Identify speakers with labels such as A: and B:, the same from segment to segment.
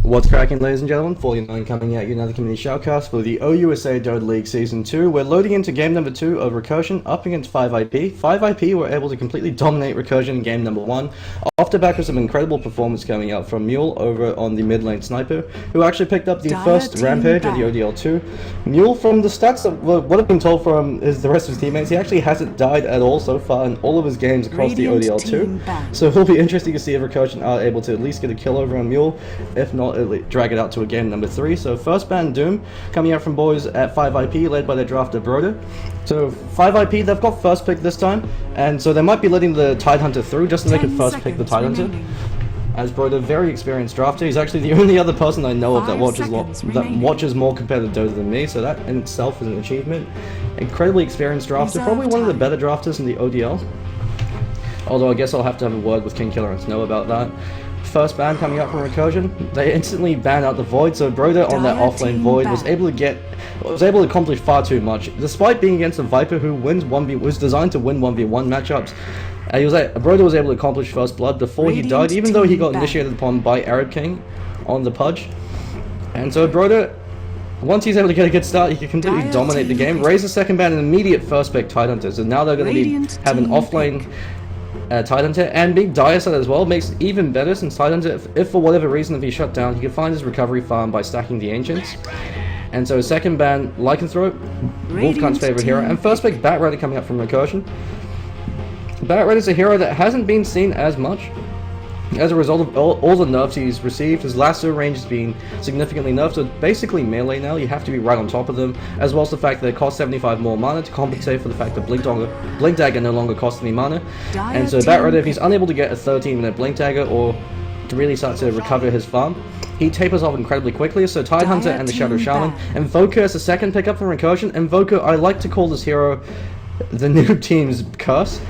A: What's cracking, ladies and gentlemen? 49 coming at you, another community shoutcast for the OUSA Dota League Season 2. We're loading into game number 2 of Recursion up against 5IP. 5IP were able to completely dominate Recursion in game number 1, off the back of some incredible performance coming out from Mule over on the mid lane sniper, who actually picked up the first rampage of the ODL2. Mule, from the stats that what I've been told from the rest of his teammates, he actually hasn't died at all so far in all of his games across the ODL2. So it'll be interesting to see if Recursion are able to at least get a kill over on Mule, if not drag it out to a game number 3. So first ban Doom coming out from boys at 5IP, led by their drafter Broder. So 5IP, they've got first pick this time, and so they might be letting the Tidehunter through just so they can first pick the Tidehunter. As Broder, very experienced drafter, he's actually the only other person I know of that watches more competitive Dota than me, so that in itself is an achievement. Incredibly experienced drafter, probably one of the better drafters in the ODL. Although I guess I'll have to have a word with King Killer and Snow about that. First ban coming up from Recursion, they instantly ban out the Void, so Broder on that offlane Void was able to accomplish far too much. Despite being against a Viper who was designed to win 1v1 matchups, Broder was able to accomplish first blood before he died, even though he got initiated upon by Arab King on the Pudge. And so Broder, once he's able to get a good start, he can completely dominate the game, raise the second ban and immediate first pick Tidehunter. So now they're going to have an offlane Tidehunter, and being Diasat as well makes it even better, since Tidehunter, if for whatever reason if he shut down, he can find his recovery farm by stacking the Ancients. And so second ban Lycanthrope, Wolfcant's favorite hero, and first pick Bat Rider coming up from Recursion. Bat Rider is a hero that hasn't been seen as much as a result of all the nerfs he's received. His lasso range has been significantly nerfed, so basically melee now, you have to be right on top of them, as well as the fact that it costs 75 more mana to compensate for the fact that Blink Dagger no longer costs any mana. And so Bat Rider, if he's unable to get a 13-minute Blink Dagger or to really start to recover his farm, he tapers off incredibly quickly. So Tidehunter and the Shadow Shaman. Invoker is the second pickup from Recursion. Invoker, I like to call this hero the new team's curse,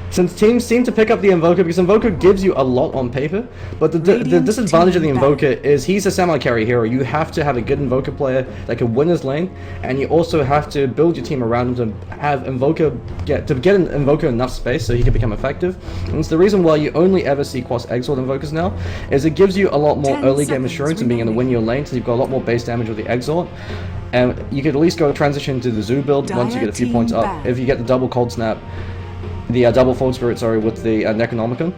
A: since teams seem to pick up the Invoker because Invoker gives you a lot on paper, but the disadvantage of the Invoker is he's a semi-carry hero. You have to have a good Invoker player that can win his lane, and you also have to build your team around him to have get an Invoker enough space so he can become effective. And it's the reason why you only ever see Quas Exalt Invokers now, is it gives you a lot more early game assurance and being able to win your lane, so you've got a lot more base damage with the Exalt. And you could at least go transition to the Zoo build once you get a few points up, if you get the double Cold Snap. The double Fold Spirit, with the Necronomicon.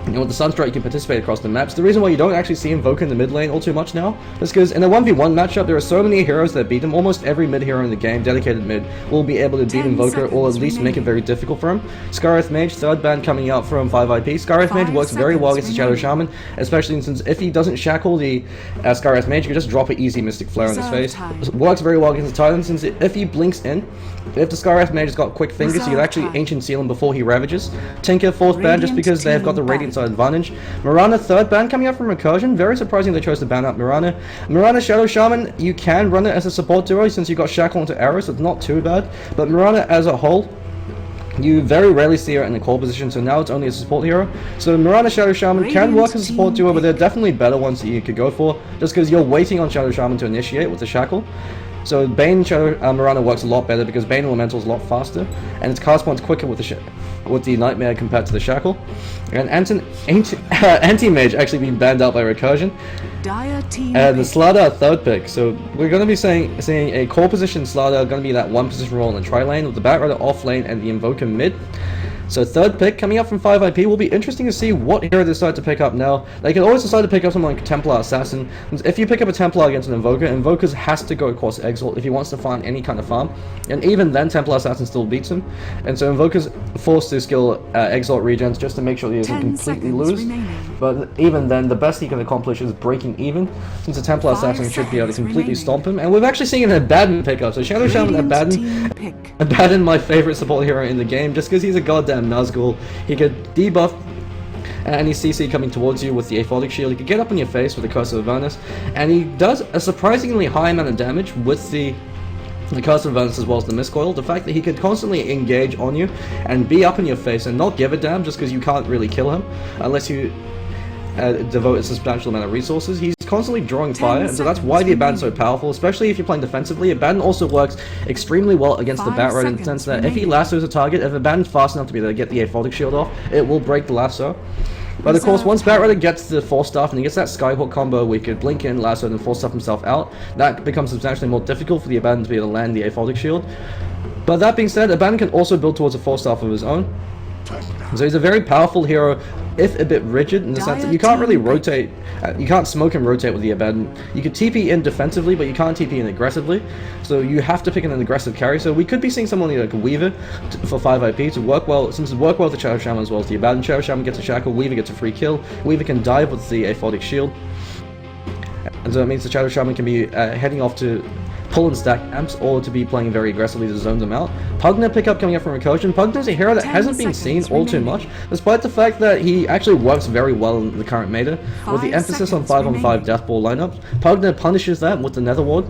A: And with the Sunstrike, you can participate across the maps. The reason why you don't actually see Invoker in the mid lane all too much now is because in a 1v1 matchup, there are so many heroes that beat him. Almost every mid hero in the game, dedicated mid, will be able to beat Invoker or at least make it very difficult for him. Scarith Mage, third ban coming out from 5IP. Scarith Mage works very well against the Shadow Shaman, especially since if he doesn't shackle the Scarith Mage, you can just drop an easy Mystic Flare in his face. Works very well against the Titan, since if he blinks in, if the Scarith Mage has got quick fingers, you can actually Ancient Seal him before he ravages. Tinker, fourth ban, just because they've got the Radiant side advantage. Mirana, third ban coming up from Recursion. Very surprising they chose to ban out Mirana. Mirana Shadow Shaman, you can run it as a support duo since you got Shackle into Arrow, so it's not too bad. But Mirana as a whole, you very rarely see her in the core position, so now it's only a support hero. So Mirana Shadow Shaman can work as a support duo, but there are definitely better ones that you could go for, just because you're waiting on Shadow Shaman to initiate with the Shackle. So Bane Mirana works a lot better because Bane Elemental is a lot faster, and its cast points quicker with the Nightmare compared to the Shackle. And Anti-Mage actually being banned out by Recursion. The Slardar third pick, so we're going to be seeing a core position Slardar going to be that one position role in the tri-lane, with the Bat Rider off lane and the Invoker mid. So third pick coming up from 5IP will be interesting to see what hero they decide to pick up now. They can always decide to pick up someone like Templar Assassin. If you pick up a Templar against an Invoker, Invokers has to go across Exalt if he wants to find any kind of farm. And even then, Templar Assassin still beats him. And so Invokers forced to skill Exalt regens just to make sure he doesn't completely lose. But even then, the best he can accomplish is breaking even, since the Templar Assassin should be able to completely stomp him. And we've actually seen an Abbadon pickup. So Shadow Shaman Abbadon, my favorite support hero in the game, just because he's a goddamn Nazgul. He could debuff any CC coming towards you with the Aphotic Shield. He could get up in your face with the Curse of Avernus, and he does a surprisingly high amount of damage with the Curse of Avernus as well as the Mistcoil. The fact that he could constantly engage on you and be up in your face and not give a damn just because you can't really kill him unless you devote a substantial amount of resources. He's constantly drawing fire, and so that's why the Abbadon's so powerful, especially if you're playing defensively. Abbadon also works extremely well against the Bat Rider in the sense that if he lassos a target, if Abbadon's fast enough to be able to get the Aphotic Shield off, it will break the lasso. But of course, once Batrider gets the Force Staff and he gets that Skyhook combo, we could blink in, lasso, and Force Staff himself out. That becomes substantially more difficult for the Abbadon to be able to land the Aphotic Shield. But that being said, Abbadon can also build towards a Force Staff of his own. So he's a very powerful hero, if a bit rigid, in the sense that you can't really rotate, you can't smoke and rotate with the Abbadon. You could TP in defensively, but you can't TP in aggressively, so you have to pick an aggressive carry. So we could be seeing someone like a Weaver for 5 IP to work well, since it work well with the Shadow Shaman as well as the Abbadon. Shadow Shaman gets a shackle, Weaver gets a free kill, Weaver can dive with the Aphotic Shield, and so it means the Shadow Shaman can be heading off to pull and stack amps, or to be playing very aggressively to zone them out. Pugna pickup coming up from Recursion. Pugna's a hero that hasn't been seen all too much, despite the fact that he actually works very well in the current meta, with the emphasis on 5-on-5 Deathball lineups. Pugna punishes that with the Nether Ward.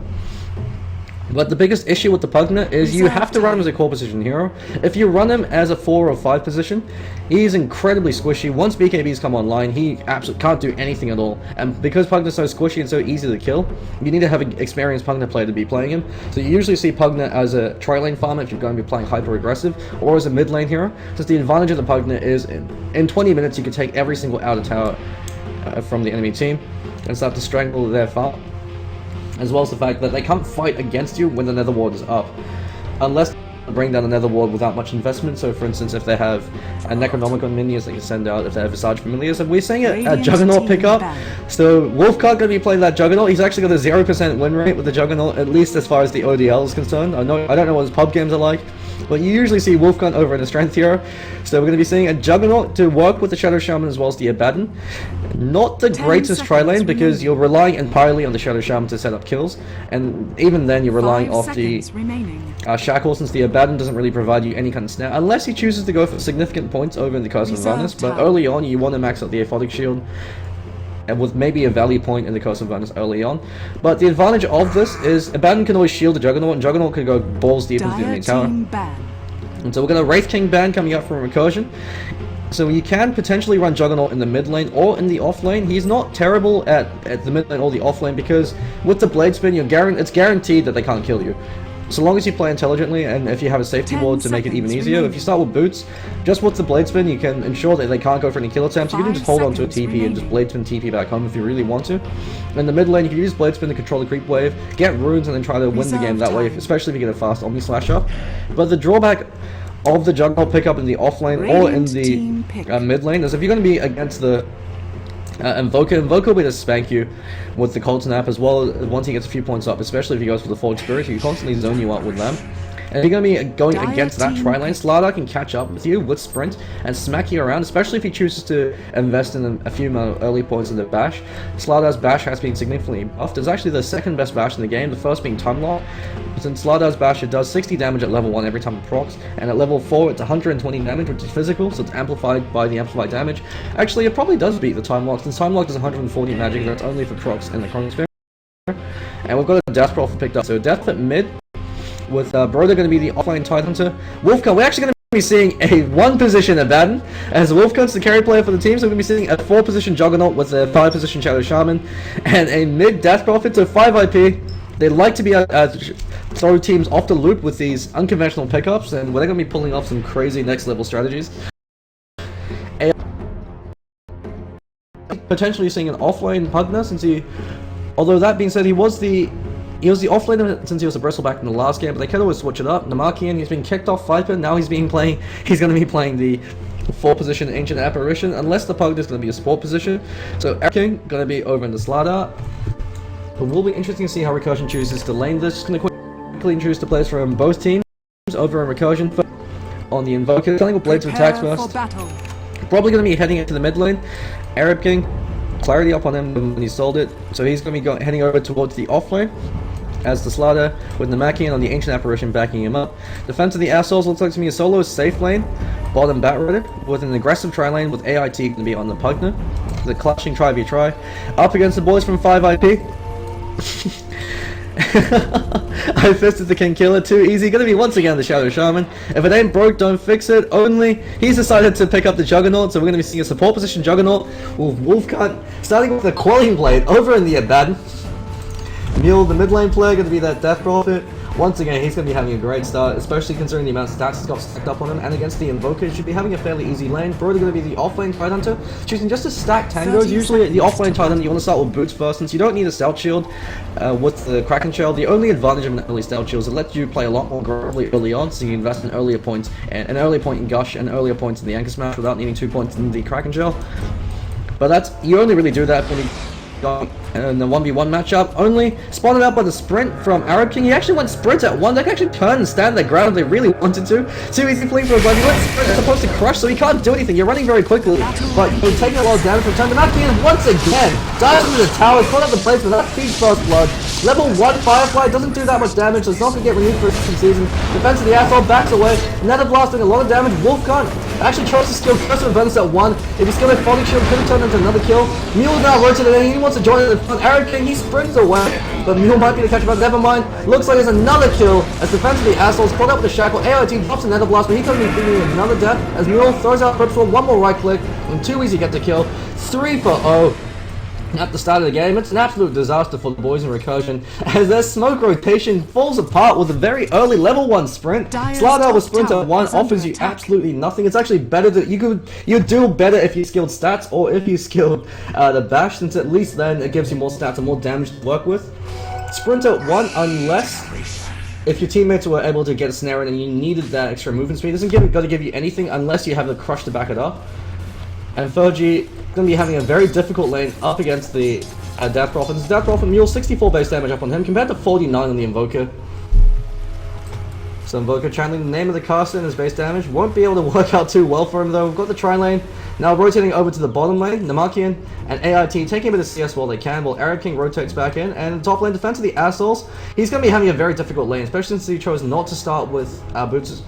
A: But the biggest issue with the Pugna is you have to run him as a core position hero. If you run him as a 4 or 5 position, he's incredibly squishy. Once BKBs come online, he absolutely can't do anything at all. And because Pugna's so squishy and so easy to kill, you need to have an experienced Pugna player to be playing him. So you usually see Pugna as a tri-lane farmer if you're going to be playing hyper-aggressive, or as a mid-lane hero. Since the advantage of the Pugna is in 20 minutes you can take every single outer tower from the enemy team and start to strangle their farm. As well as the fact that they can't fight against you when the Nether Ward is up, unless they bring down the Nether Ward without much investment. So for instance, if they have a Necronomicon minions they can send out, if they have Visage Familiars, and we're seeing a Juggernaut pickup. So Wolfcard going to be playing that Juggernaut. He's actually got a 0% win rate with the Juggernaut, at least as far as the ODL is concerned. I don't know what his pub games are like, but you usually see Wolfcard over in a strength hero. So we're going to be seeing a Juggernaut to work with the Shadow Shaman as well as the Abbadon. Not the greatest tri-lane, because you're relying entirely on the Shadow Shaman to set up kills, and even then you're relying off the Shackle, since the Abbadon doesn't really provide you any kind of snare, unless he chooses to go for significant points over in the Curse of Avernus. But early on you want to max out the Aphotic Shield, and with maybe a value point in the Curse of Avernus early on. But the advantage of this is Abbadon can always shield the Juggernaut, and Juggernaut can go balls deep into the enemy tower. And so we're going to Wraith King ban coming up from Recursion. So you can potentially run Juggernaut in the mid lane or in the off lane. He's not terrible at the mid lane or the off lane, because with the Blade Spin, it's guaranteed that they can't kill you. So long as you play intelligently, and if you have a safety ward to make it even easier. If you start with boots, just with the Blade Spin, you can ensure that they can't go for any kill attempts. You can just hold on to a TP and just Blade Spin TP back home if you really want to. In the mid lane, you can use Blade Spin to control the creep wave, get runes, and then try to win the game that way, especially if you get a fast Omni Slash up. But the drawback of the Juggernaut pickup in the off lane or in the mid lane is if you're going to be against the Invoker will be to spank you with the Cold Snap, as well as once he gets a few points up, especially if he goes for the Forge Spirit, he can constantly zone you out with them. And if you're going to be going against that tri-lane, Slardar can catch up with you with Sprint and smack you around, especially if he chooses to invest in a few more early points in the Bash. Slardar's Bash has been significantly buffed. It's actually the second best Bash in the game, the first being Time Lock. Since Slardar's Bash, it does 60 damage at level 1 every time it procs, and at level 4 it's 120 damage, which is physical, so it's amplified by the amplified damage. Actually, it probably does beat the Time Lock, since Time Lock does 140 magic, that's only for procs in the Chronosphere. And we've got a Death Prophet picked up, so Death at mid, with Broder going to be the offline Tidehunter. Wolfcard, we're actually going to be seeing a 1-position Abbadon, as Wolfcard's the carry player for the team, so we're going to be seeing a 4-position Juggernaut with a 5-position Shadow Shaman, and a mid Death Prophet, so 5 IP. They like to be throw teams off the loop with these unconventional pickups, and we're going to be pulling off some crazy next level strategies. Potentially seeing an offlane Pugna, since although that being said, he was the offlaner since he was a bristleback in the last game, but they can always switch it up. Namakian, he's been kicked off Viper, now he's going to be playing the 4-position Ancient Apparition, unless the Pugna is going to be a support position. So King going to be over in the Slardar. It will be interesting to see how Recursion chooses to lane this. Just going to quickly introduce the players from both teams over in Recursion. On the Invoker, starting with Blades of Attacks first. Probably going to be heading into the mid lane. Arab King, clarity up on him when he sold it, so he's going to be heading over towards the off lane, as the Slardar with Namakian on the Ancient Apparition backing him up. Defense of the Assholes looks like to me a solo safe lane, bottom Batrider, with an aggressive tri-lane with AIT going to be on the Pugna. The clashing try-v-try. Up against the boys from 5IP. I fisted the King Killer, too easy. Gonna be once again the Shadow Shaman. If it ain't broke, don't fix it. Only he's decided to pick up the Juggernaut, so we're gonna be seeing a support position Juggernaut with Wolfcard starting with the Quelling Blade over in the Abbadon. Mule, the mid lane player, gonna be that Death Prophet. Once again, he's going to be having a great start, especially considering the amount of stacks he's got stacked up on him, and against the Invoker, he should be having a fairly easy lane. Brody going to be the offlane Tidehunter, choosing just to stack tangos. Usually, the offlane Tidehunter, you want to start with boots first, since you don't need a stealth shield with the Kraken Shell. The only advantage of an early stealth shield is it lets you play a lot more aggressively early on, so you can invest in earlier points, and an earlier point in Gush, and earlier points in the Anchor Smash without needing 2 points in the Kraken Shell. But that's, you only really do that when you in the 1v1 matchup, only spotted out by the sprint from Arab King. He actually went sprint at one. They could actually turn and stand their ground if they really wanted to. Too easy fleeing for a bug. He went sprint, it's supposed to crush, so he can't do anything. You're running very quickly, but you're taking a lot of damage from time. The Makian once again dives into the tower, caught up the place with that feeds first blood. Level 1 Firefly doesn't do that much damage, so it's not going to get renewed for a second season. Defense of the asshole backs away. Nether Blast doing a lot of damage. Wolfgun actually chose to skill Curse of Events at 1. If he skilled a Falling Shield, could have turned into another kill. Mule is now rotated in, he wants to join in the front. Arab King, he sprints away, but Mule might be the catch, but never mind. Looks like there's another kill as Defense of the assholes caught up with the Shackle. AIT drops a Nether Blast, but he could be feeling another death as Mule throws out Crypt Swarm, one more right click, and too easy get the kill. 3 for 0. At the start of the game, it's an absolute disaster for the boys in Recursion as their smoke rotation falls apart with a very early level 1 sprint. Slardar with sprint at 1 offers you absolutely nothing. It's actually better that you'd do better if you skilled stats or if you skilled the bash, since at least then it gives you more stats and more damage to work with. Sprint at 1 unless if your teammates were able to get a snare in and you needed that extra movement speed. It doesn't got to give you anything unless you have the crush to back it up. And Fergie going to be having a very difficult lane up against the Death Prophet. This Death Prophet Mule 64 base damage up on him compared to 49 on the Invoker. So Invoker channeling the name of the caster in his base damage. Won't be able to work out too well for him though. We've got the Tri lane. Now rotating over to the bottom lane. Namakian and AIT taking a bit of CS while they can, while Arab King rotates back in. And top lane defense of the assholes. He's going to be having a very difficult lane, especially since he chose not to start with boots.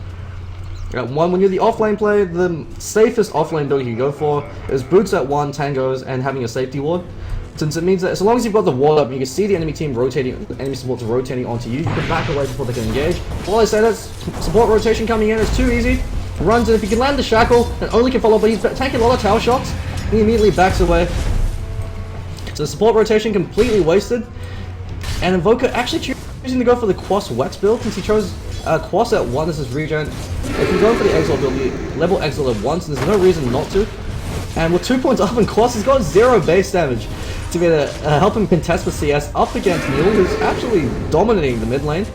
A: When you're the offlane player, the safest offlane build you can go for is boots at 1, tangos, and having a safety ward. Since it means that as long as you've got the ward up, you can see the enemy team rotating, enemy supports rotating onto you, you can back away before they can engage. While I say that, support rotation coming in is too easy. Runs in, if he can land the shackle, and only can follow, but he's taking a lot of tower shots, he immediately backs away. So support rotation completely wasted. And Invoker actually choosing to go for the Quas Wex build, since he chose Quas at 1 as his regen. If you're going for the Exile build, you level Exile at once, and there's no reason not to. And with 2 points up in Quas, he's got 0 base damage to be able to help him contest with CS up against Mule, who's absolutely dominating the mid lane.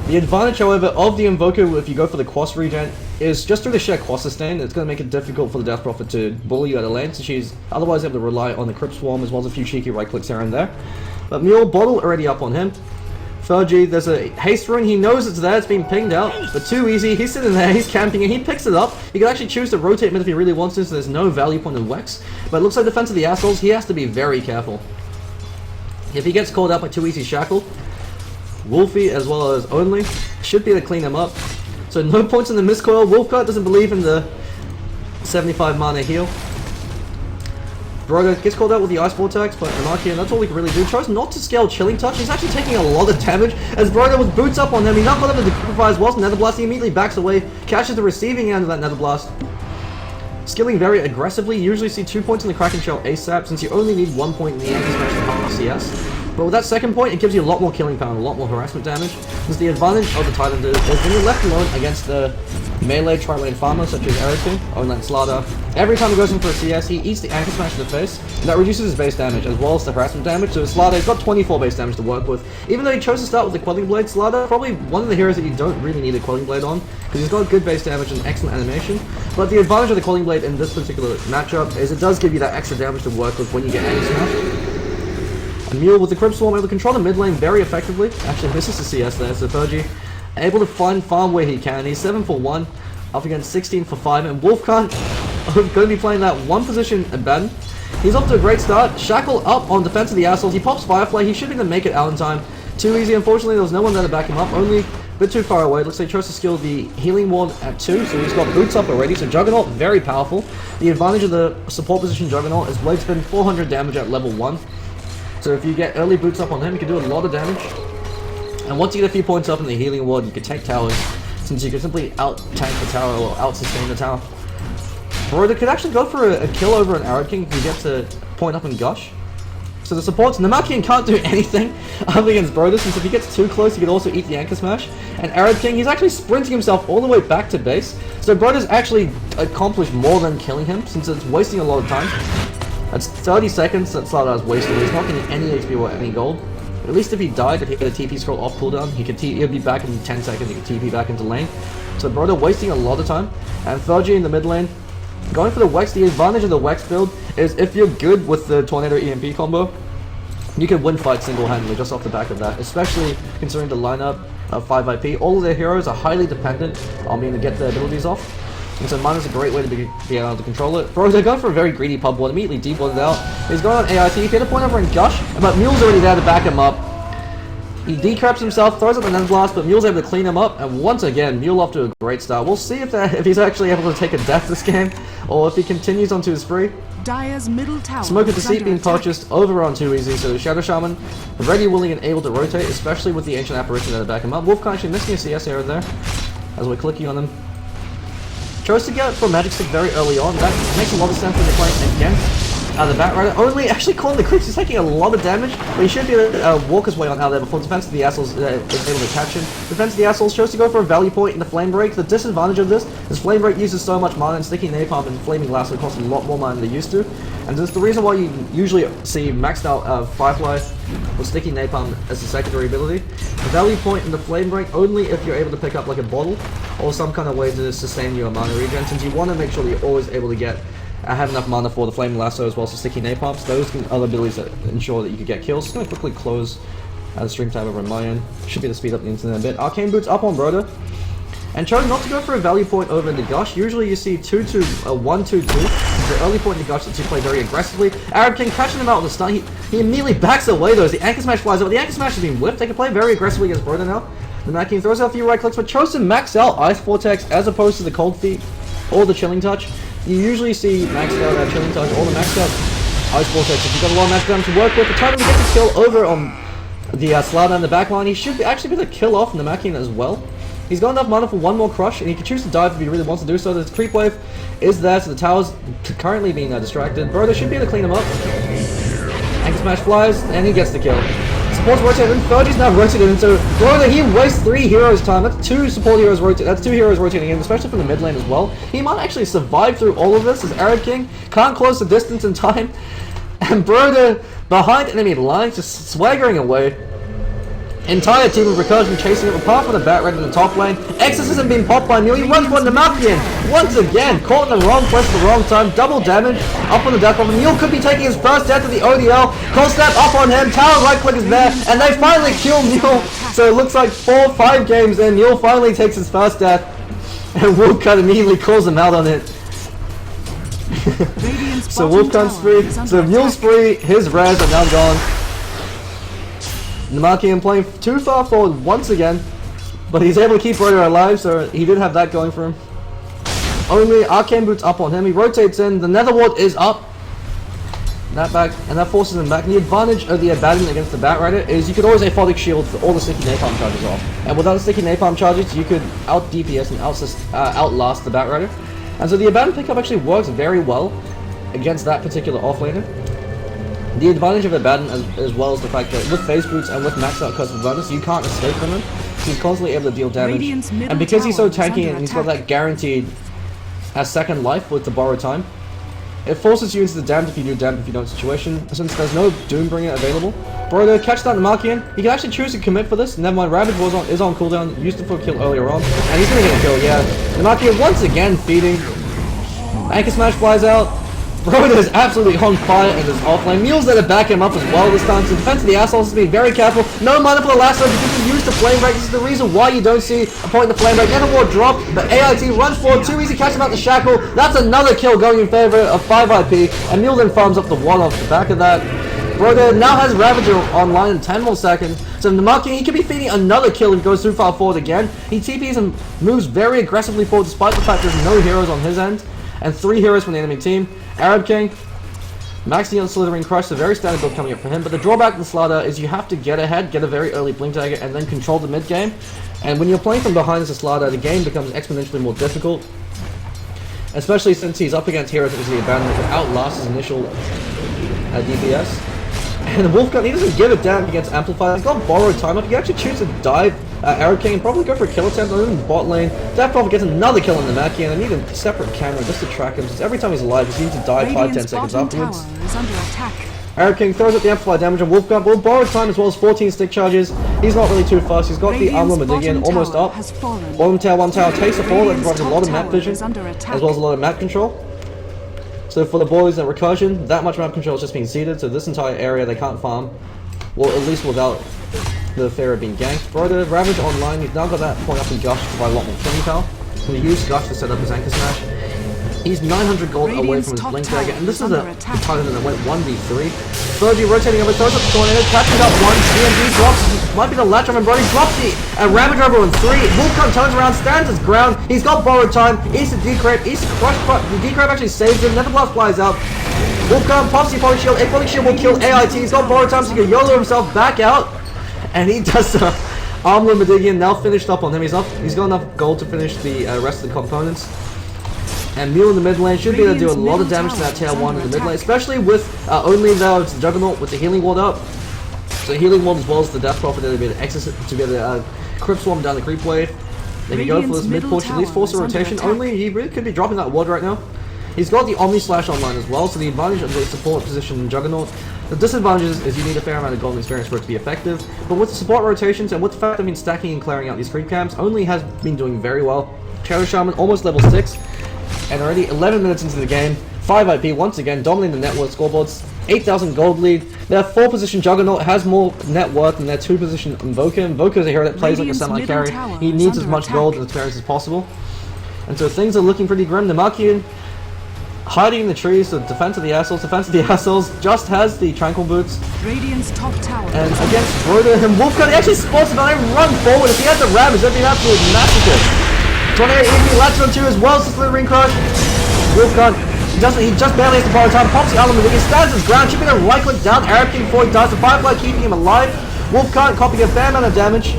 A: The advantage, however, of the Invoker, if you go for the Quas regen, is just through the sheer Quas sustain. It's going to make it difficult for the Death Prophet to bully you out of lane, so she's otherwise able to rely on the Crypt Swarm as well as a few cheeky right clicks here and there. But Mule, bottle already up on him. Fergie, there's a haste rune, he knows it's there, it's been pinged out, but too easy, he's sitting there, he's camping and he picks it up. He can actually choose to rotate mid if he really wants to, so there's no value point in Wex. But it looks like defense of the assholes, he has to be very careful. If he gets called out by too easy shackle, Wolfie as well as Only should be able to clean him up. So no points in the miscoil. Wolfguard doesn't believe in the 75 mana heal. Broga gets called out with the Ice Vortex, but Anarchy, and that's all he can really do. Chose not to scale Chilling Touch. He's actually taking a lot of damage as Broga with boots up on him. He's not got him to Decryptify as well. Nether Blast, he immediately backs away, catches the receiving end of that Nether Blast. Skilling very aggressively. You usually see 2 points in the Kraken Shell ASAP, since you only need 1 point in the Anchor Smash to help CS. But with that second point, it gives you a lot more killing power and a lot more harassment damage. Since the advantage of the Titan is when you're left alone against the melee tri-lane farmer such as Ericsson or Slardar, every time he goes in for a CS, he eats the Anchor Smash to the face, and that reduces his base damage as well as the harassment damage. So Slardar's got 24 base damage to work with. Even though he chose to start with the Quelling Blade, Slardar probably one of the heroes that you don't really need a Quelling Blade on, because he's got good base damage and excellent animation. But the advantage of the Quelling Blade in this particular matchup is it does give you that extra damage to work with when you get Anchor Smash. And Mule with the Crypt Swarm able to control the mid lane very effectively. Actually misses the CS there, so Fergie able to find farm where he can. He's 7 for 1, up against 16 for 5, and Wolfguard going to be playing that one position Abbadon. He's off to a great start. Shackle up on defense of the assholes. He pops Firefly. He should be able to make it out in time. Too easy, unfortunately. There was no one there to back him up. Only a bit too far away. Looks like he chose to skill the healing ward at 2, so he's got boots up already. So Juggernaut, very powerful. The advantage of the support position Juggernaut is Blade Spin 400 damage at level 1. So if you get early boots up on him, you can do a lot of damage. And once you get a few points up in the healing ward, you can take towers, since you can simply out-tank the tower or out-sustain the tower. Broda could actually go for a kill over an Arab King if he gets a point up in Gush. So the supports, Namakian can't do anything up against Broder, since if he gets too close, he could also eat the Anchor Smash. And Arab King, he's actually sprinting himself all the way back to base. So Broder's actually accomplished more than killing him, since it's wasting a lot of time. That's 30 seconds that Slardar's wasted. He's not getting any HP or any gold. At least if he died, if he had a TP scroll off cooldown, he'd be back in 10 seconds, he could TP back into lane. So Broder wasting a lot of time. And Fergie in the mid lane, going for the Wex. The advantage of the Wex build is if you're good with the Tornado EMP combo, you can win fights single-handedly just off the back of that, especially considering the lineup of 5IP. All of their heroes are highly dependent on being able to get their abilities off. And so Mine is a great way to be able to control it. Bro, they're going for a very greedy pub ward, immediately deep warded out. He's going on AIT, he hit a point over in Gush, but Mule's already there to back him up. He decreps himself, throws up the Nen Blast, but Mule's able to clean him up, and once again, Mule off to a great start. We'll see if he's actually able to take a death this game, or if he continues onto his spree.
B: Dire's middle tower
A: Smoke of Deceit being purchased over on Too Easy, so Shadow Shaman ready, willing, and able to rotate, especially with the Ancient Apparition there to back him up. Wolfkin actually missing a CS error there, as we're clicking on him. Chose to get for Magic Stick very early on. That makes a lot of sense when you're playing against the Batrider. Only actually calling the creeps. He's taking a lot of damage, but he should be able to walk his way on out there before Defense of the Assholes is able to catch him. Defense of the Assholes chose to go for a value point in the Flame Break. The disadvantage of this is Flame Break uses so much mana, and Sticky Napalm and Flaming Lasso cost a lot more mana than they used to. And this is the reason why you usually see maxed out Firefly with Sticky Napalm as a secondary ability. The value point in the Flame Break only if you're able to pick up like a bottle or some kind of way to sustain your mana regen, since you want to make sure that you're always able to have enough mana for the Flaming Lasso as well as the Sticky Napalms. Those are abilities that ensure that you can get kills. Just going to quickly close the stream tab over on my end. Should be able to speed up the internet a bit. Arcane Boots up on Broder. And chose not to go for a value point over in the Gush. Usually you see 1-2-2. The early point in the Gush that you play very aggressively. Arab King catching him out with the stun. He immediately backs away though as the Anchor Smash flies over. The Anchor Smash has been whiffed. They can play very aggressively against Broder now. The Mad King throws out a few right clicks, but chose to max out Ice Vortex as opposed to the Cold Feet or the Chilling Touch. You usually see maxed out Chilling Touch or the maxed out Ice Vortex. If you've got a lot of max damage to work with, the time to get the kill over on the Slardar in the back line, he should actually be able to kill off the Mad King as well. He's got enough mana for one more crush, and he can choose to dive if he really wants to do so. The creep wave is there, so the tower's currently being distracted. Broder should be able to clean him up. Anchor Smash flies, and he gets the kill. Support's rotated in, Fergie's now rotated in, so Broder, he wastes 3 heroes time. That's 2 support heroes rotating, that's 2 heroes rotating in, especially from the mid lane as well. He might actually survive through all of this as Arab King can't close the distance in time. And Broder, behind enemy lines, just swaggering away. Entire team of Recursion chasing him apart from the Batrider in the top lane. Exorcism being popped by Mule. He runs for Namakian. Once again, caught in the wrong place at the wrong time. Double damage up on the death bomb. Mule could be taking his first death of the ODL. Cold Snap up on him. Tower right click is there. And they finally kill Mule. So it looks like 4-5 games in. Mule finally takes his first death. And Wolfcut immediately calls him out on it. So Wolfcut's free. So Mule's free. His rares are now gone. Namakian playing too far forward once again, but he's able to keep Broder alive, so he did have that going for him. Only Arcane Boots up on him, he rotates in, the Nether Ward is up. That back, and that forces him back. And the advantage of the Abbadon against the Batrider is you could always Aphotic Shield for all the Sticky Napalm charges off. And without the Sticky Napalm charges, you could out-DPS and outlast the Batrider. And so the Abbadon pickup actually works very well against that particular offlaner. The advantage of Abbadon as well as the fact that with phase boots and with maxed out Curse of Abundance, you can't escape from him. So he's constantly able to deal damage. And because he's so tanky and he's got that guaranteed second life with the borrowed time, it forces you into the damned if you do, damned if you don't situation. Since there's no Doombringer available, Broder catch that Namakian. He can actually choose to commit for this. Never mind, Ravage is on cooldown, used it for a kill earlier on, and he's gonna get a kill, yeah. Namakian once again feeding. Anchor Smash flies out. Broder is absolutely on fire in his offlane. Mule's there to back him up as well this time. So Defense of the Assholes has to be very careful. No mana for the lasso because he used the Flame Break. This is the reason why you don't see a point in the Flame Break. Nether Ward drop, but AIT runs forward. Too easy, catch him out the Shackle. That's another kill going in favor of 5IP. And Mule then farms up the 1 off the back of that. Broder now has Ravager online in 10 more seconds. So Namakian, he could be feeding another kill if he goes too far forward again. He TPs and moves very aggressively forward despite the fact there's no heroes on his end. And 3 heroes from the enemy team. Arab King, maxing on Slithering Crush, the very standard build coming up for him. But the drawback to the Slardar is you have to get ahead, get a very early Blink Dagger, and then control the mid game. And when you're playing from behind as a Slardar, the game becomes exponentially more difficult. Especially since he's up against heroes such as the Abbadon that can outlast his initial DPS. And Wolfgun, he doesn't give a damn against Amplifier. He's got borrowed time up. He actually chooses to dive Arab King and probably go for a kill attempt on the bot lane. Death Prophet gets another kill on the Maki, and I need a separate camera just to track him, since every time he's alive, he seems to die 5-10 seconds afterwards. Arab King throws up the Amplifier damage on Wolfgun, but with borrowed time as well as 14 stick charges, he's not really too fast. He's got the Armor Madigan almost up. Bottom tower, one tower takes the fall, that provides a lot of map vision, as well as a lot of map control. So for the boys at Recursion, that much map control has just been ceded, so this entire area they can't farm. Well, at least without the fear of being ganked. Broder, Ravage online, he's now got that point up in Gush to provide a lot more killing power. He used Gush to set up his Anchor Smash. He's 900 gold away from his Blink Dagger, and this is a Titan that went 1v3. Fergie rotating over, throws up the tornado, catching up one, DMD drops, might be the latch on him, Brody drops the Ravage over on 3, Wolfgun turns around, stands his ground, he's got borrowed time, eats the decrep, eats the crush, the decrep actually saves him, Netherblast flies out, Wolfgun pops the Apollic Shield, Apollic Shield will kill AIT, he's got borrowed time so he can YOLO himself back out, and he does Armor Madigan now finished up on him, he's got enough gold to finish the rest of the components. And Mule in the mid lane should be able to do a lot of damage to that tier 1 in the mid lane, especially with only though it's Juggernaut with the healing ward up. So healing ward as well as the Death Prophet to be able to exit, to be able to Crypt Swarm down the creep wave. They can go for this mid push, at least force a rotation. Only he really could be dropping that ward right now. He's got the Omni Slash online as well, so the advantage of the support position in Juggernaut. The disadvantage is you need a fair amount of golden experience for it to be effective, but with the support rotations and with the fact that I've been stacking and clearing out these creep camps, Only has been doing very well. Shaman almost level 6. And already 11 minutes into the game, 5 IP once again dominating the net worth scoreboards, 8,000 gold lead. Their 4 position Juggernaut has more net worth than their 2 position Invoker. Invoker is a hero that plays like a semi-carry. He needs as much gold and experience as possible. And so things are looking pretty grim. The Makian hiding in the trees, so defense of the assholes, just has the tranquil boots.
B: Radiant's top tower.
A: And against Broder and Wolfgun, he actually spots him and run forward. If he had the Ravage, that'd be an absolute massacre. Tornado EV latches on 2 as well, so Slithering Crush. Wolfgun, he just barely has to borrow time, pops the element, he stands his ground, chipping a right click down, Arab King before he dies, the Firefly keeping him alive. Wolfgun copying a fair amount of damage.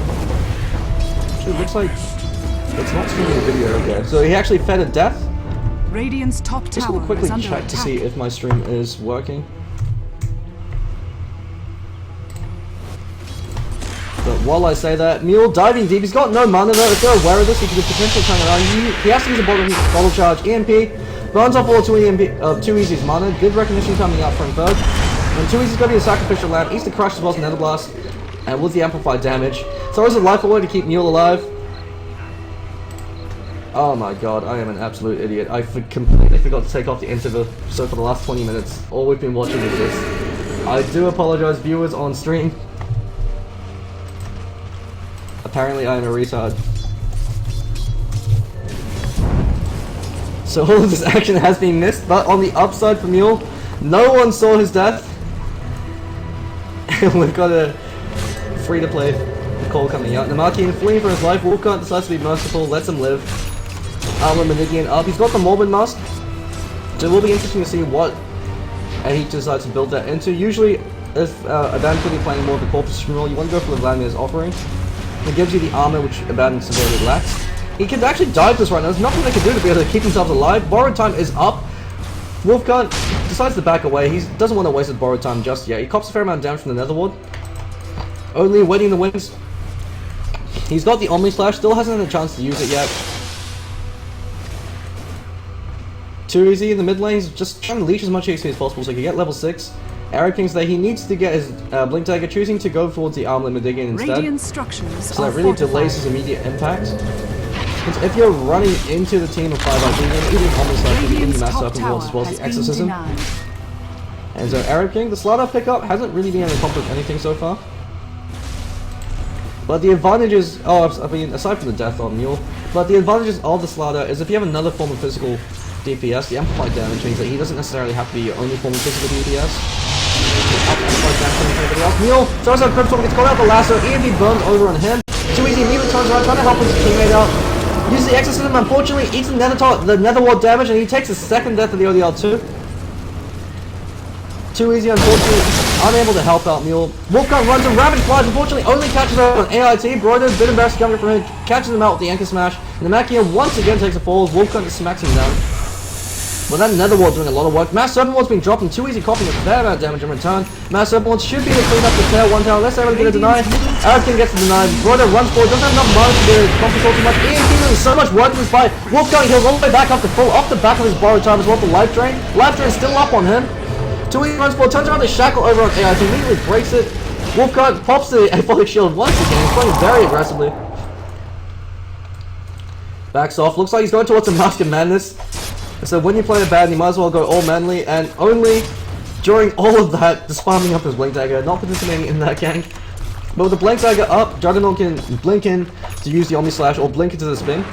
A: Actually, looks like it's not streaming the video, okay. So he actually fed a death.
B: Radiant's top tower.
A: Just gonna quickly check to see if my stream is working. But while I say that, Mule diving deep, he's got no mana though. If they're aware of this, he could potentially turn around. He has to use a bottle charge, EMP, burns off all 2 Easy's mana, good recognition coming out from third. And 2 Easy's gonna be a sacrificial lamb, eats the crush as well as Nether Blast, and with the amplified damage. So it's a life away to keep Mule alive. Oh my god, I am an absolute idiot. I completely forgot to take off the interval, so for the last 20 minutes, all we've been watching is this. I do apologize, viewers on stream. Apparently I am a retard. So all of this action has been missed, but on the upside for Mule, no one saw his death. And we've got a free-to-play call coming out. Namakian fleeing for his life, Wolfgun decides to be merciful, lets him live. Armor Madigan up, he's got the Morbid Mask. So it will be interesting to see what he decides to build that into. Usually, if Abbadon could be playing more of a core position role, you want to go for the Vladimir's offering. It gives you the armor which Abbadon severely lacks. He can actually dive this right now. There's nothing they can do to be able to keep themselves alive. Borrowed time is up. Wolfgun decides to back away. He doesn't want to waste his borrowed time just yet. He cops a fair amount of damage from the Nether Ward. Only waiting in the wings. He's got the Omni Slash. Still hasn't had a chance to use it yet. Too easy in the mid lane. He's just trying to leech as much HP as possible so he can get level 6. Arab King's there, he needs to get his Blink Dagger, choosing to go towards the Armlet Madigan instead. So that really delays his immediate impact. Because if you're running into the team of 5 then even Omni Slash will be in the Mass Serpent Wards as well as the Exorcism. And so Arab King, the Slardar pickup hasn't really been able to accomplish anything so far. But the advantages, I mean, aside from the death on Mule, but the advantages of the Slardar is if you have another form of physical DPS, the amplified damage means that he doesn't necessarily have to be your only form of physical DPS. Mule throws out Crypto, gets caught out the lasso, EMP burns over on him. Too easy, immediately turns around, trying to help his teammate out. Uses the Exorcism, unfortunately, eats the Nether Ward damage, and he takes his second death of the ODL2. Too easy, unfortunately, unable to help out Mule. Wolfgun runs and Ravage flies, unfortunately only catches out on AIT. Broider, bit embarrassed coming from him, catches him out with the Anchor Smash, and the Makia once again takes a fall as Wolfgun just smacks him down. Well, that Nether Ward doing a lot of work. Mass Serpent Ward's been dropping too easy, coughing a fair amount of damage in return. Mass Serpent Ward should be able to clean up the tail one tower, unless they're able to get a deny. Everything gets the deny. Broder runs forward, doesn't have enough mana to do it. Control too much. EMP doing so much work in this fight. Wolfgang heals all the way back up to full, off the back of his borrowed time as well for Life Drain. Life Drain still up on him. Too easy runs forward, turns around the shackle over on AI, immediately breaks it. Wolfgang pops the Aphotic Shield once again, he's playing very aggressively. Backs off, looks like he's going towards a Mask of Madness. So when you play a bad, you might as well go all manly, and only during all of that, just farming up his Blink Dagger, not participating in that gank. But with the Blink Dagger up, Juggernaut can blink in to use the Omni Slash or blink into the spin.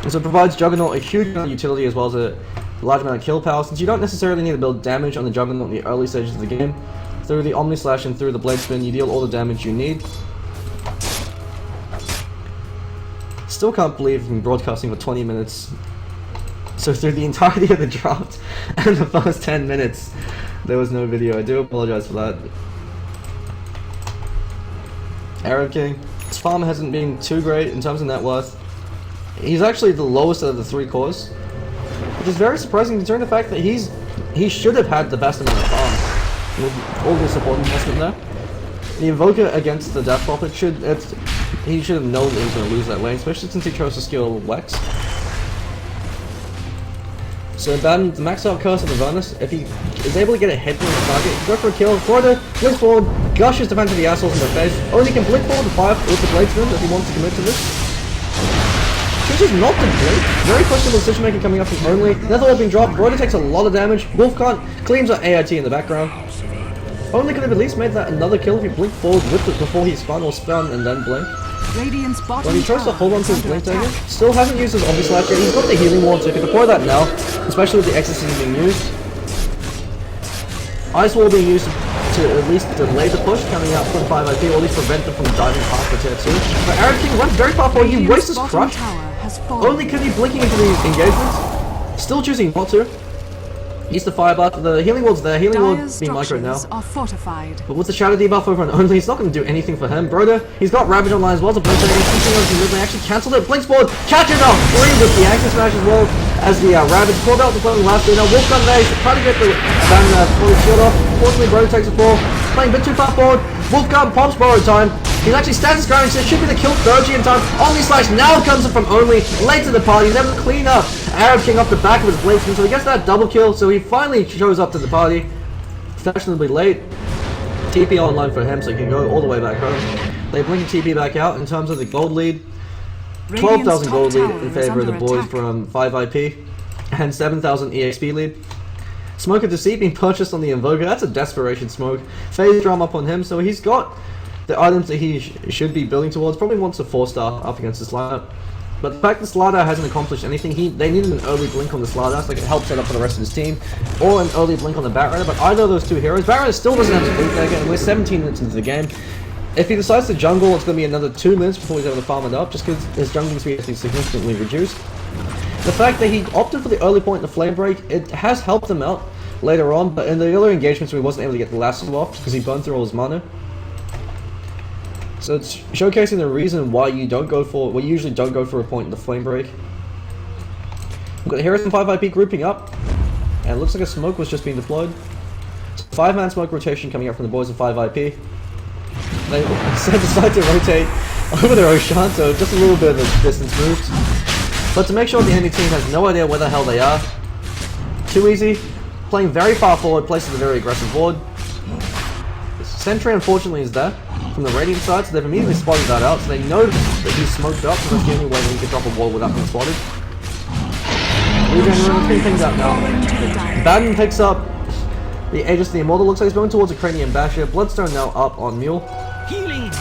A: And so it provides Juggernaut a huge amount of utility as well as a large amount of kill power, since you don't necessarily need to build damage on the Juggernaut in the early stages of the game. Through the Omni Slash and through the Blade Spin, you deal all the damage you need. Still can't believe I've been broadcasting for 20 minutes. So through the entirety of the draft and the first 10 minutes, there was no video. I do apologize for that. Arab King, his farm hasn't been too great in terms of net worth. He's actually the lowest of the 3 cores, which is very surprising considering the fact that he should have had the best amount of farm with all the support investment there. The Invoker against the Death Prophet he should have known that he was going to lose that lane, especially since he chose to skill Wex. So Abbadon, the max out curse of the Vernus, if he is able to get a hit on the target, go for a kill. Florida blinks forward, gushes defense of the assholes in their face. Only can blink forward to fire with the Blade Spin if he wants to commit to this. Chooses not to blink. Very questionable decision making coming up from Only. Netherwall being dropped, Broder takes a lot of damage. Wolfcant cleans up AIT in the background. Only could have at least made that another kill if he blinked forward with it before he spun or spun and then blink. But he tries to hold on to his Blink Dagger, still hasn't used his Omni Slash yet. He's got the Healing Ward, so he can deploy that now, especially with the Exorcism being used. Ice Wall being used to at least delay the push coming out from 5 IP, or at least prevent them from diving past the tier 2. But Arab King runs very far forward, he wastes his crush. Only could be blinking into the engagements, still choosing not to. He's the Fire Buff, the Healing Ward's there, Healing Ward being micro now. But with the Shadow debuff over on Only, it's not going to do anything for him. Broder, he's got Ravage online as well, so Blink Dagger, they actually cancelled it, blinks forward, catches out, 3 with the Action Smash as well, as the Ravage pulled out the playing last year. Now Wolfgun there, he's trying to get the fully shield off, fortunately Broder takes a fall, playing a bit too far forward, Wolfgun pops borrowed time, he actually stands his ground, so it should be the kill third in time. Omni Slash now comes in from Only, late to the party, he's able to clean up Arab King off the back of his Blade Spin, so he gets that double kill, so he finally shows up to the party. Fashionably late. TP online for him, so he can go all the way back home. They bring TP back out in terms of the gold lead. 12,000 gold lead in favor of the boys from 5 IP, and 7,000 EXP lead. Smoke of Deceit being purchased on the Invoker, that's a desperation smoke. Phase Drum up on him, so he's got the items that he should be building towards. Probably wants a 4-star up against this lineup. But the fact that Slardar hasn't accomplished anything, they needed an early blink on the Slardar so they could help set up for the rest of his team, or an early blink on the Batrider, but either of those two heroes, Batrider still doesn't have his Blink Dagger, and we're 17 minutes into the game. If he decides to jungle, it's going to be another 2 minutes before he's able to farm it up, just because his jungling speed has been significantly reduced. The fact that he opted for the early point in the Flame Break, it has helped him out later on, but in the earlier engagements where he wasn't able to get the lasso off, because he burned through all his mana. So it's showcasing the reason why you usually don't go for a point in the Flame Break. We've got the heroes from 5 IP grouping up, and it looks like a smoke was just being deployed. 5-man smoke rotation coming up from the boys of 5 IP. They decide to rotate over their Ocean, so just a little bit of the distance moved. But to make sure the enemy team has no idea where the hell they are. Too easy. Playing very far forward, places a very aggressive board. Sentry unfortunately is there from the Radiant side, so they've immediately spotted that out, so they know that he's smoked up, so that's the only way that he can drop a wall without being spotted. Regen room, things out now. Abbadon picks up the Aegis of the Immortal, looks like he's going towards a Cranium Basher. Bloodstone now up on Mule.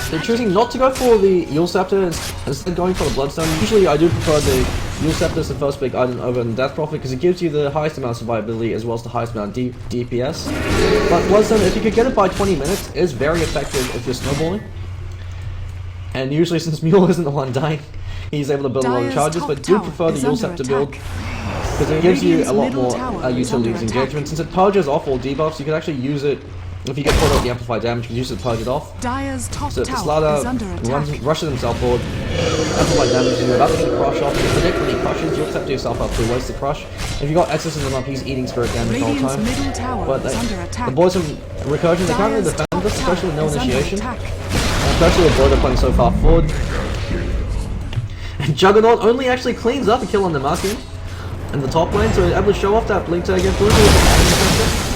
A: They're choosing not to go for the Eul Scepter, instead going for the Bloodstone. Usually I do prefer the Eul Scepter as the first big item over the Death Prophet, because it gives you the highest amount of survivability as well as the highest amount of DPS. But Bloodstone, if you could get it by 20 minutes, is very effective if you're snowballing. And usually since Mule isn't the one dying, he's able to build a lot of charges, but do prefer the Eul Scepter build, because it gives you a lot more utility with engagement. Since it purges off all debuffs, you can actually use it If you get caught up the amplified damage, you can use it to purge it off.
B: Dire's top
A: So if the
B: tower is under
A: Slardar
B: attack.
A: rushes himself forward, amplified damage, and you're about to get a crush off, you predict when he crushes, you'll set yourself up to waste the crush. If you got exorcism up, he's eating spirit damage the whole
B: Radiant's
A: time.
B: middle tower
A: But
B: is under attack.
A: the boys from Recursion, they can't really
B: Dire's
A: defend
B: top
A: this, especially with no
B: tower is under
A: initiation.
B: attack.
A: Especially with Broder playing so far forward. And Juggernaut only actually cleans up a kill on the Marking in the top lane, so he's able to show off that blink tag against Pugna.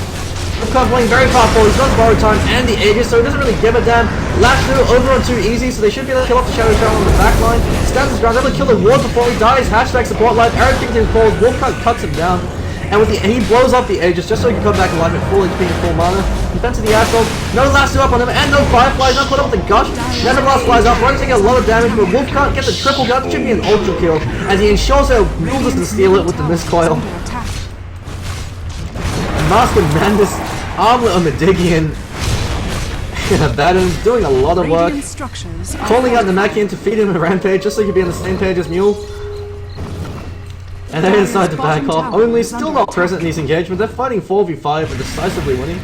A: Wolfcon playing very far forward, he's got borrowed time and the Aegis, so he doesn't really give a damn. Last through over on too easy, so they should be able to kill off the Shadow Shaman on the back line. Stands his ground, able to kill the ward before he dies. Hashtag support life, Eric Kington falls, Wolfcon cuts him down. And he blows up the Aegis just so he can come back alive at full HP and full mana. Defense of the assholes, no lasso up on him, and no Fireflies, not put up with the gush. Never blast flies up, running taking a lot of damage, but Wolf can't get the triple gun, should be an ultra kill, as he ensures that Mule doesn't steal it with the miscoil.
B: Under attack.
A: Master Mandus, Armlet on Medigian, Abbadon doing a lot of work.
B: Radiant structures are
A: Calling out the
B: fortified.
A: Machian to feed him a rampage just so he can be on the same page as Mule. And they decide to back off. Only still not present in these engagements. They're fighting 4v5 and decisively winning.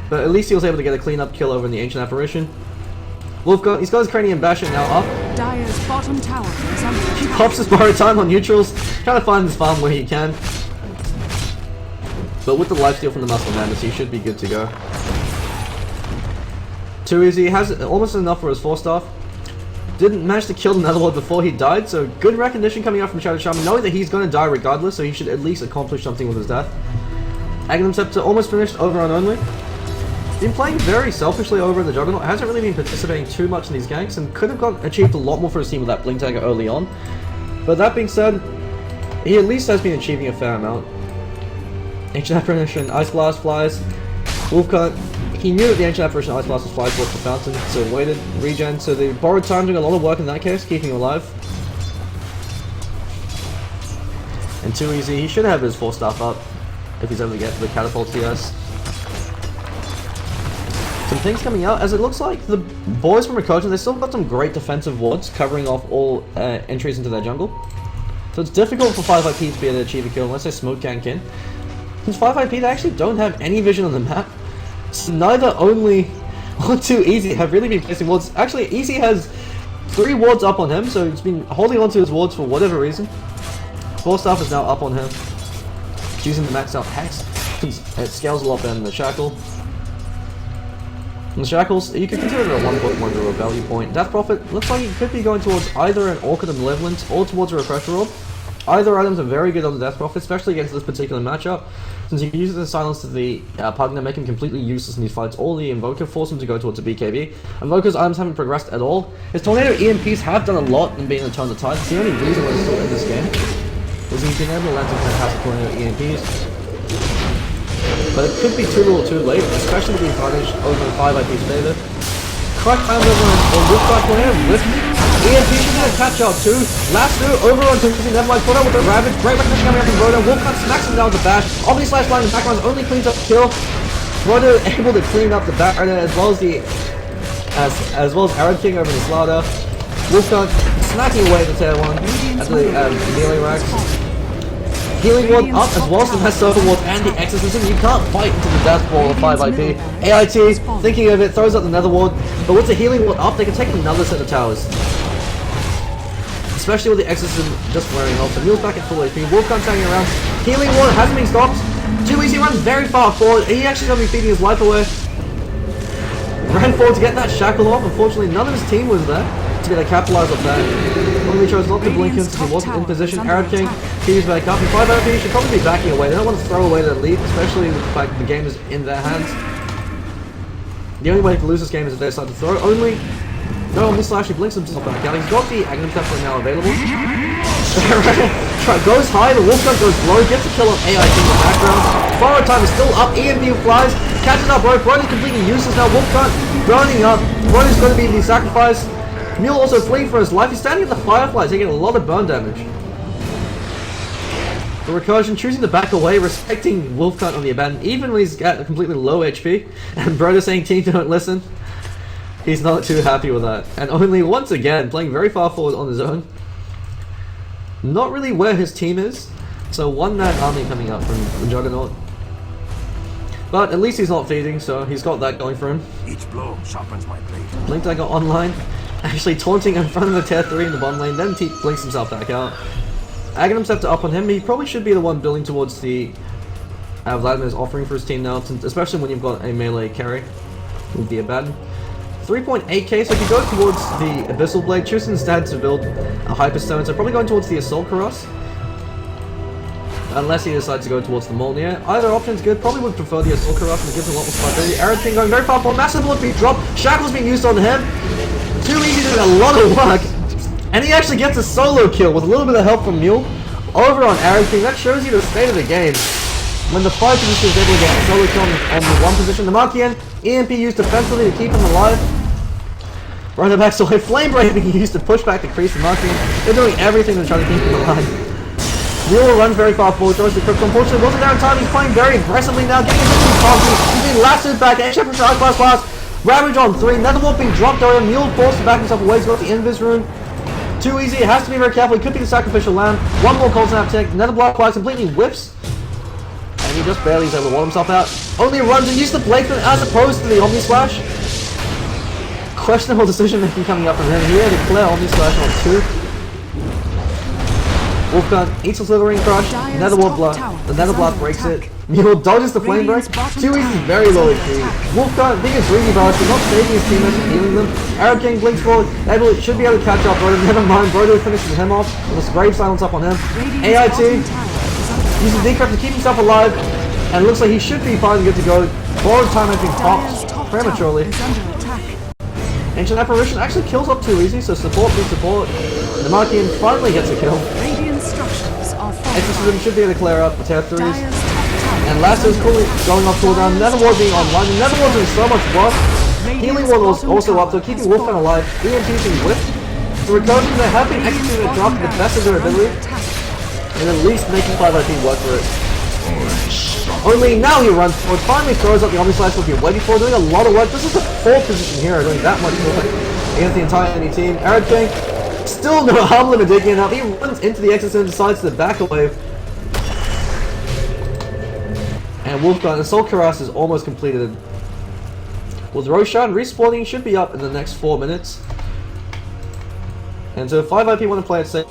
A: But at least he was able to get a clean-up kill over in the Ancient Apparition. He's got his Cranium Basher now up.
B: Dire's bottom tower is under
A: He
B: attack.
A: pops his borrowed time on neutrals, trying to find his farm where he can. But with the lifesteal from the Master Madness, he should be good to go. Too easy, he has almost enough for his 4-staff. Didn't manage to kill the Netherlord before he died, so good recognition coming out from Shadow Shaman, knowing that he's going to die regardless, so he should at least accomplish something with his death. Aghanim Scepter almost finished over on only. Been playing very selfishly over in the Juggernaut, hasn't really been participating too much in these ganks, and could have achieved a lot more for his team with that Blink Dagger early on. But that being said, he at least has been achieving a fair amount. Ancient Apparition, Ice Blast flies, Wolfcut. He knew that the Ancient Apparition Ice Blast was fly towards the fountain, so waited, regen, so the borrowed time doing a lot of work in that case, keeping him alive. And too easy, he should have his 4-staff up if he's able to get the catapult TS. Some things coming out, as it looks like the boys from Recursion, they still got some great defensive wards covering off all entries into their jungle. So it's difficult for 5IP to be able to achieve a kill unless they smoke gank in. Since 5IP they actually don't have any vision on the map. So neither only or too easy have really been placing wards. Actually, Easy has 3 wards up on him, so he's been holding on to his wards for whatever reason. 4-staff is now up on him. Using the maxed out Hex. It scales a lot better than the Shackle. And the Shackles, you could consider it a 1.1 to a value point. Death Prophet looks like it could be going towards either an Orchid of Malevolence or towards a Refresher Orb. Either items are very good on the Death Prophet, especially against this particular matchup, since you can use it to silence the Pugna, make him completely useless in these fights, or the Invoker, force him to go towards a BKB. Invoker's items haven't progressed at all. His Tornado EMPs have done a lot in being able to turn the tide. It's the only reason why he's still in this game, is he's been able to land some fantastic Tornado EMPs. But it could be too little too late, especially with the advantage over 5IP's favor. Correct time over on Wolfcott Tornado with EMP should get a catch out too. Last through over on Twisty, never mind, put out with the Ravage. Great recognition coming up from Broder. Wolfcott smacks him down with the bash. Omni Slash line in the background only cleans up the kill. Broder able to clean up the back as well as the Arab King over the Slardar. Wolfcott smacking away the tier 1 at the melee racks. Healing Ward up as well as the Mass Circle Ward and the Exorcism. You can't fight into the Death Ball of 5IP. AIT, thinking of it, throws out the Nether Ward, but with the Healing Ward up, they can take another set of towers. Especially with the Exorcism just wearing off. So Mule's back at full HP. Wolfcon standing around. Healing Ward hasn't been stopped. Too easy, runs very far forward. He actually going to be feeding his life away. Ran forward to get that shackle off. Unfortunately, none of his team was there to be able to capitalize on that. Only chose not to blink him since he wasn't in position. Arab King, he's back up. And 5IP should probably be backing away. They don't want to throw away their lead, especially with the fact that the game is in their hands. The only way to lose this game is if they decide to throw. Only. No, Omni Slash, he blinks himself back out. He's got the Aghanim Scepter now available. Goes high, the Wolfgun goes low, gets a kill on AIT in the background. Borrowed time is still up, EMP flies, catches up Rogue. Brody's completely useless now. Wolfgun burning up. Brody's going to be the sacrifice. Mule also fleeing for his life. He's standing in the Firefly, taking a lot of burn damage. The Recursion choosing to back away, respecting Wolfcut on the Abbadon, even when he's at a completely low HP. And Broder saying team don't listen. He's not too happy with that. And only once again, playing very far forward on his own. Not really where his team is. So one-man army coming up from the Juggernaut. But at least he's not feeding, so he's got that going for him.
C: Each blow sharpens my blade.
A: Blink Dagger online, actually taunting in front of the tier 3 in the bottom lane, then blinks himself back out. Abbadon stepped up on him. He probably should be the one building towards the Vladimir's offering for his team now, especially when you've got a melee carry with the Abbadon. 3.8k, so if you go towards the Abyssal Blade, choose instead to build a Hyperstone, so probably going towards the Assault Cuirass. Unless he decides to go towards the Molnir. Either option is good, probably would prefer the Assault Cuirass and it gives him a lot more stability. Arid King going very far forward, massive bullet being dropped, Shackle's being used on him. Too easy doing a lot of work. And he actually gets a solo kill with a little bit of help from Mule. Over on Arid King, that shows you the state of the game. When the 5 position is able to get a solo kill on the 1 position, the Markian, EMP used defensively to keep him alive. Right back, so a Flame Blade being used to push back the crease of Markian. They're doing everything to try to keep him alive. Mule runs very far forward, throws the crypto. Unfortunately, wasn't there in time. He's playing very aggressively now, getting into two parties. He's being lassoed back. Shepherd class. Ravage on 3. Netherwolf being dropped over. Mule forced to back himself away. He's got the Invis rune. Too easy. It has to be very careful. It could be the Sacrificial Lamb. One more Cold Snap tick. Netherblock Flash completely whips. And he just barely is able to wall himself out. Only runs and uses the Blakeford as opposed to the Omni Slash. Questionable decision making coming up from him. He had to declare Omni Slash on 2. Wolfgun eats a Slithering Crush, the Netherblock breaks it. Mule dodges the Flame Break. Too easy, very low HP. Wolfgun being a greedy bastard, not saving his teammates and healing them. Arid King blinks forward, should be able to catch up Brodo, never mind, Brodo finishes him off with a Grave Silence up on him. AIT uses Decrypt to keep himself alive, and it looks like he should be fine and good to go. Borrowed time has been popped prematurely. Ancient Apparition actually kills up too easy, so support beats support. The Markian finally gets a kill. Exorcism should be able to clear up the tier 3s. And Lasso's coolly going off cooldown. Netherward being online. The Netherward doing so much work. Healing Ward was also up, so keeping Wolfgun alive. EMP being whipped. The Recursion, they have been executing a drop to the best of their ability. And at least making 5 IP work for it. Only now he runs forward, finally throws up the Omni Slash we've been waiting for, doing a lot of work. This is the 4th position here, doing that much work against the entire enemy team. Arid King, still no harm limit digging enough. He runs into the Exorcism and decides to back away. And Wolfgun, Assault Cuirass is almost completed. With Roshan respawning, should be up in the next 4 minutes. And so 5 IP want to play it safe.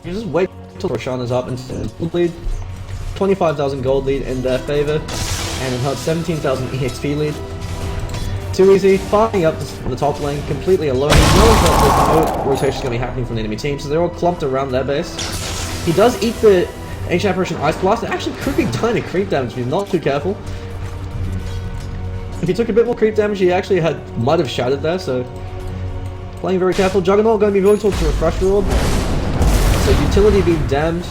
A: You just wait until Roshan is up and lead. 25,000 gold lead in their favor, and about 17,000 EXP lead. Too easy, farming up the top lane completely alone. Knowing that there's no rotation going to be happening from the enemy team, so they're all clumped around their base. He does eat the Ancient Apparition Ice Blast. It actually could be dying to creep damage if he's not too careful. If he took a bit more creep damage, he actually might have shattered there, so playing very careful. Juggernaut going to be going towards the Refresher Orb. So utility being damned.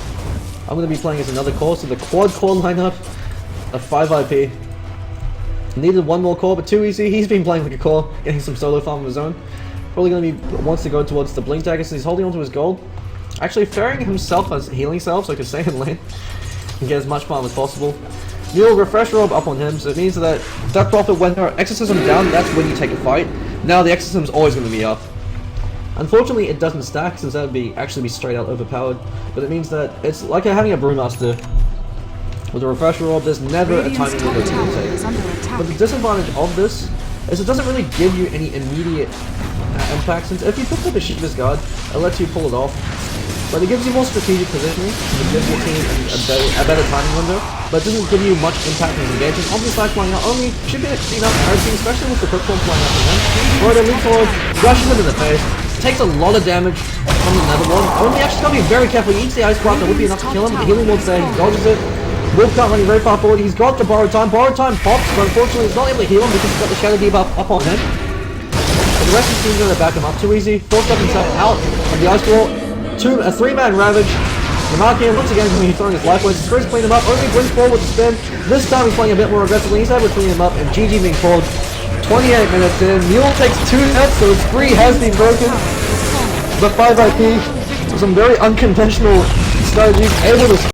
A: I'm going to be playing as another core, so the quad core lineup of 5 IP. Needed one more core, but too easy. He's been playing like a core, getting some solo farm of his own. Probably going to be wants to go towards the Blink Dagger, so he's holding onto his gold. Actually ferrying himself as healing self, so he can stay in lane and get as much farm as possible. Mule Refresh Robe up on him, so it means that profit when her Exorcism down, that's when you take a fight. Now the Exorcism's always going to be up. Unfortunately, it doesn't stack, since that would actually be straight out overpowered. But it means that it's like having a Brewmaster. With a Refresher Orb, there's never a timing window to take. But the disadvantage of this is it doesn't really give you any immediate impact, since if you pick up a Shiva's Guard, it lets you pull it off. But it gives you more strategic positioning, it gives your team a better timing window, but it doesn't give you much impact in engagement. Obviously, Slash flying out only should be enough Arid, especially with the Cryptform flying out from him. Brodo leaps forward, rushes him in the face. Takes a lot of damage from the Netherworld. Only actually got to be very careful. He eats the Ice Blast, that would be enough to kill him. The Healing Ward's there, he dodges it. Wolfgun running very far forward. He's got the Borrowed Time. Borrowed Time pops, but unfortunately he's not able to heal him because he's got the Shadow debuff up on him. But the rest of the team's going to back him up too easy. Forced up himself out of the Ice Wall. A 3-man Ravage. The Markian once again is going to be throwing his life away. Screws clean him up. Only brings forward with the spin. This time he's playing a bit more aggressively. He's able to clean him up, and GG being called. 28 minutes in. Mule takes 2 hits, so his 3 has been broken. But 5 IP, some very unconventional strategies, able to